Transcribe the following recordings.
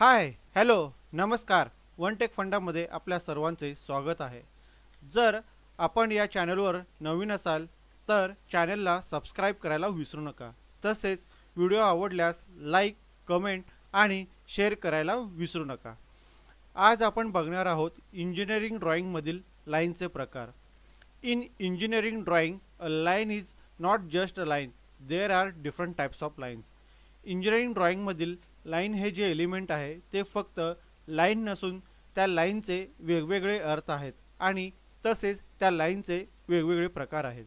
हाय, hello, नमस्कार. One take फंडामध्ये आपल्या सर्वांचे स्वागत आहे. जर आपण या चॅनलवर नवीन असाल तर चॅनलला सबस्क्राईब करायला विसरू नका. तसेच व्हिडिओ आवडल्यास लाईक, कमेंट आणि शेअर करायला विसरू नका. आज आपण बघणार आहोत इंजिनिअरिंग ड्रॉइंगमधील लाईनचे प्रकार. In engineering drawing a line is not just a line, there are different types of lines. Engineering ड्रॉइंगमधील लाईन हे जे एलिमेंट आहे ते फक्त लाईन नसून त्या लाईनचे वेगवेगळे अर्थ आहेत आणि तसेच त्या लाईनचे वेगवेगळे प्रकार आहेत.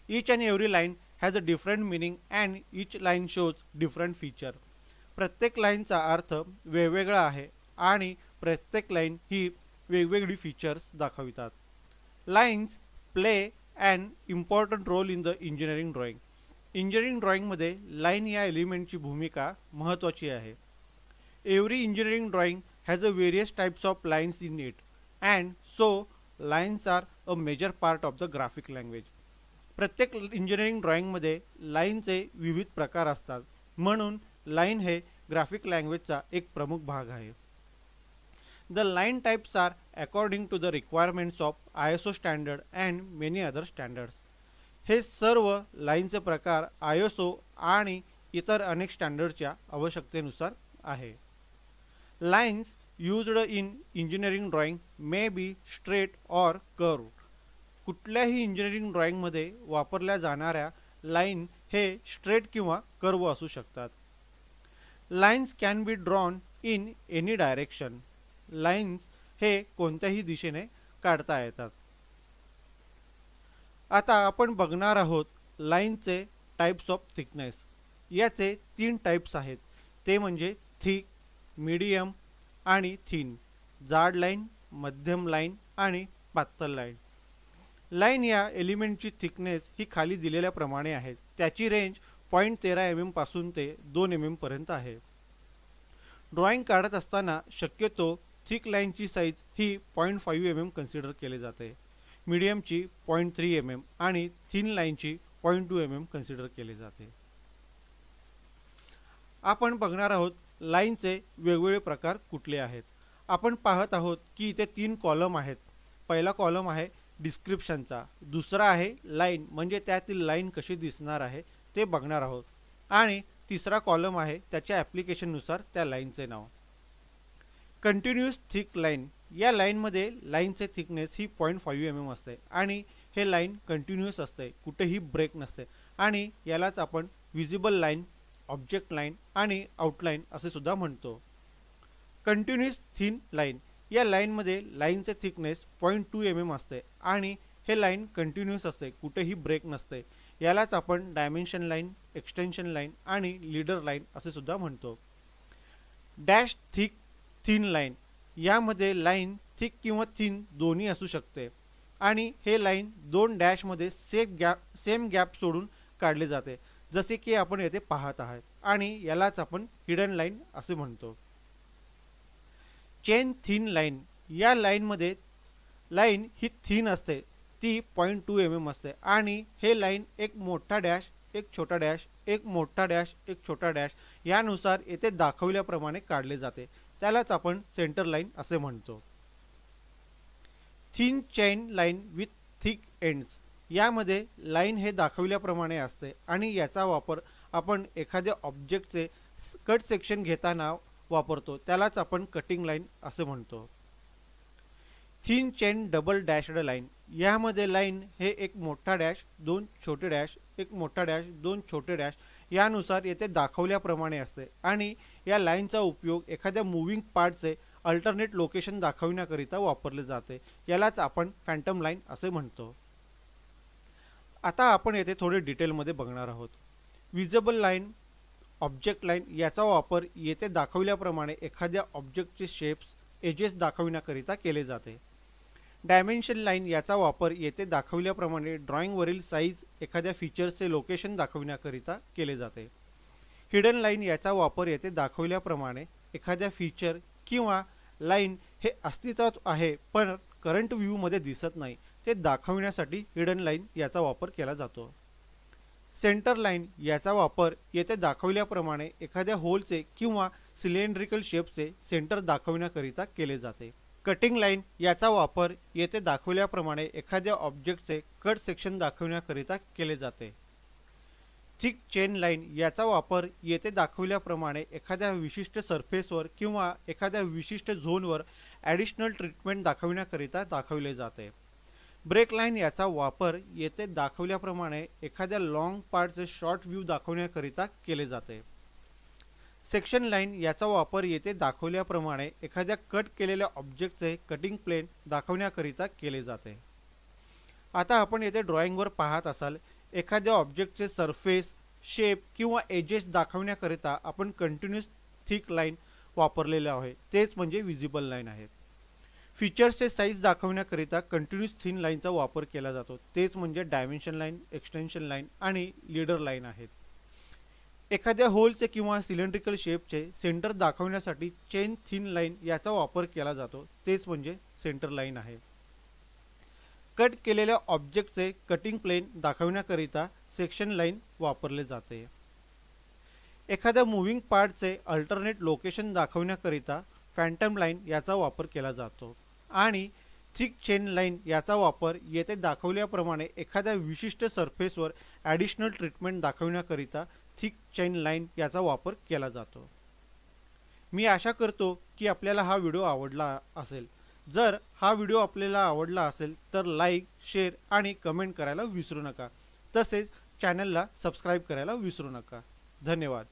Each and every line has a different meaning and each line shows different feature. प्रत्येक लाईनचा अर्थ वेगवेगळा आहे आणि प्रत्येक लाईन ही वेगवेगळी फीचर्स दाखवितात. Lines play an important role in the engineering drawing. Engineering ड्रॉइंगमध्ये लाईन या एलिमेंटची भूमिका महत्त्वाची आहे. Every engineering drawing has a various types of lines in it and so lines are a major part of the graphic language. प्रत्येक engineering ड्रॉइंगमध्ये लाईनचे विविध प्रकार असतात, म्हणून लाईन हे ग्राफिक लँग्वेजचा एक प्रमुख भाग आहे. The line types are according to the requirements of ISO standard and many other standards. हे सर्व लाईनचे प्रकार ISO आणि इतर अनेक स्टँडर्डच्या आवश्यकतेनुसार आहे. Lines used in engineering drawing may be straight or curved. कुठल्याही इंजिनिअरिंग ड्रॉइंगमध्ये वापरल्या जाणाऱ्या लाईन हे स्ट्रेट किंवा कर्व असू शकतात. Lines can be drawn in any direction. Lines हे कोणत्याही दिशेने काढता येतात. आता आपण बघणार आहोत लाईनचे टाइप्स ऑफ थिकनेस. याचे 3 टाइप्स आहेत, ते म्हणजे थिक, मीडियम आणि थिन. जाड लाईन, मध्यम लाईन आणि पातळ लाईन. लाईन या एलिमेंटची थिकनेस ही खाली दिलेल्याप्रमाणे आहे. त्याची रेंज 0.13 mm पासून ते 2 mm पर्यंत आहे. ड्रॉइंग काढत असताना शक्यतो थिक लाईनची साईज ही 0.5 mm कन्सिडर केले जाते, मीडियमची 0.3 mm आणि थिन लाईनची 0.2 mm कन्सिडर केले जाते. आपण बघणार आहोत लाईनचे वेगवेगळे प्रकार कुठले आहेत. आपण पाहत आहोत की इथे 3 कॉलम आहेत. पहिला कॉलम आहे डिस्क्रिप्शनचा, दुसरा आहे लाईन म्हणजे त्यातील लाईन कशी दिसणार आहे ते बघणार आहोत आणि तिसरा कॉलम आहे त्याच्या ॲप्लिकेशननुसार त्या लाईनचे नाव. Continuous thick line. या लाईनमध्ये लाईनचे थिकनेस ही 0.5 mm असते आणि हे लाईन कंटिन्यूअस असते, कुठेही ब्रेक नसते आणि यालाच आपण विजिबल लाईन, ऑब्जेक्ट लाईन आणि आउटलाईन असे सुद्धा म्हणतो. Continuous thin line. या लाईनमध्ये लाईनचे थिकनेस 0.2 mm असते आणि हे लाईन कंटिन्यूअस असते, कुठेही ब्रेक नसते. यालाच आपण डायमेन्शन लाईन, एक्सटेन्शन लाईन आणि लीडर लाईन असे सुद्धा म्हणतो. Dash thick thin line. यामध्ये लाईन थिक किंवा थिन दोन्ही असू शकते आणि हे लाईन 2 डॅशमध्ये सेम गॅप सोडून काढले जाते, जसे की आपण येथे पाहत आहात आणि यालाच आपण हिडन लाईन असे म्हणतो. Chain thin line. या लाईनमध्ये लाईन ही थिन असते, ती 0.2 mm असते आणि हे लाईन एक मोठा डॅश, एक छोटा डॅश, एक मोठा डॅश, एक छोटा डॅश यानुसार येथे दाखवल्याप्रमाणे काढले जाते. त्यालाच आपण सेंटर लाईन असे म्हणतो. Thin chain line with thick ends. यामध्ये लाईन हे दाखवल्याप्रमाणे असते आणि याचा वापर आपण एखाद्या ऑब्जेक्टचे कट सेक्शन घेताना वापरतो, त्यालाच आपण कटिंग लाईन असे म्हणतो. Thin chain double dashed line. यामध्ये लाईन हे एक मोठा डॅश, 2 छोटे डॅश, एक मोठा डॅश, 2 छोटे डॅश यानुसार येथे दाखवल्याप्रमाणे असते आणि या लाईनचा उपयोग एखाद्या मूव्हिंग पार्टचे अल्टरनेट लोकेशन दाखविण्याकरिता वापरले जाते. यालाच आपण फॅन्टम लाईन असे म्हणतो. आता आपण येथे थोडे डिटेलमध्ये बघणार आहोत. विजिबल लाईन, ऑब्जेक्ट लाईन याचा वापर येथे दाखवल्याप्रमाणे एखाद्या ऑब्जेक्टचे शेप्स, एजेस दाखविण्याकरिता केले जाते. डायमेन्शन लाईन याचा वापर येथे दाखवल्याप्रमाणे ड्रॉइंगवरील साईज, एखाद्या फीचरचे लोकेशन दाखविण्याकरिता केले जाते. हिडन लाईन याचा वापर येथे दाखवल्याप्रमाणे एखाद्या फीचर किंवा लाईन हे अस्तित्वात आहे पण करंट व्ह्यूमध्ये दिसत नाही ते दाखविण्यासाठी हिडन लाईन याचा वापर केला जातो. सेंटर लाईन याचा वापर येथे दाखवल्याप्रमाणे एखाद्या होलचे किंवा सिलेंड्रिकल शेपचे सेंटर दाखवण्याकरिता केले जाते. कटिंग लाईन याचा वापर येथे दाखवल्याप्रमाणे एखाद्या ऑब्जेक्टचे कट सेक्शन दाखवण्याकरिता केले जाते. थिक चेन लाईन याचा वापर येथे दाखवल्याप्रमाणे एखाद्या विशिष्ट सरफेसवर किंवा एखाद्या विशिष्ट झोनवर ॲडिशनल ट्रीटमेंट दाखवण्याकरिता दाखवले जाते. ब्रेक लाईन याचा वापर येथे दाखवल्याप्रमाणे एखाद्या लॉंग पार्टचे शॉर्ट व्ह्यू दाखवण्याकरिता केले जाते. सेक्शन लाईन याचा वापर येथे दाखवल्याप्रमाणे एखाद्या कट केलेल्या ऑब्जेक्टचे कटिंग प्लेन दाखवण्याकरिता केले जाते. आता आपण येथे ड्रॉइंगवर पाहत असाल, एखाद्या ऑब्जेक्टचे सरफेस, शेप किंवा एजेस दाखवण्याकरिता आपण कंटिन्यूअस थिक लाईन वापरलेले आहे, तेच म्हणजे विजिबल लाईन आहेत. फीचर्सचे साईज दाखवण्याकरिता कंटिन्यूअस थिन लाईनचा वापर केला जातो, तेच म्हणजे डायमेन्शन लाईन, एक्सटेन्शन लाईन आणि लीडर लाईन आहेत. एखाद्या होलचे किंवा सिलेंड्रिकल शेपचे सेंटर दाखवण्यासाठी चेन थिन लाईन याचा वापर केला जातो, तेच म्हणजे सेंटर लाईन आहे. कट केलेल्या ऑब्जेक्टचे कटिंग प्लेन दाखवण्याकरिता सेक्शन लाईन वापरले जाते. एखाद्या मूव्हिंग पार्टचे अल्टरनेट लोकेशन दाखवण्याकरिता फॅन्टम लाईन याचा वापर केला जातो. आणि थिक चेन लाईन याचा वापर येथे दाखवल्याप्रमाणे एखाद्या विशिष्ट सरफेसवर ॲडिशनल ट्रीटमेंट दाखवण्याकरिता थिक चेन लाईन याचा वापर केला जातो. मी आशा करतो की आपल्याला हा व्हिडिओ आवडला असेल. जर हा व्हिडिओ आपल्याला आवडला असेल तर लाईक, शेअर आणि कमेंट करायला विसरू नका. तसेच चॅनलला सबस्क्राईब करायला विसरू नका. धन्यवाद.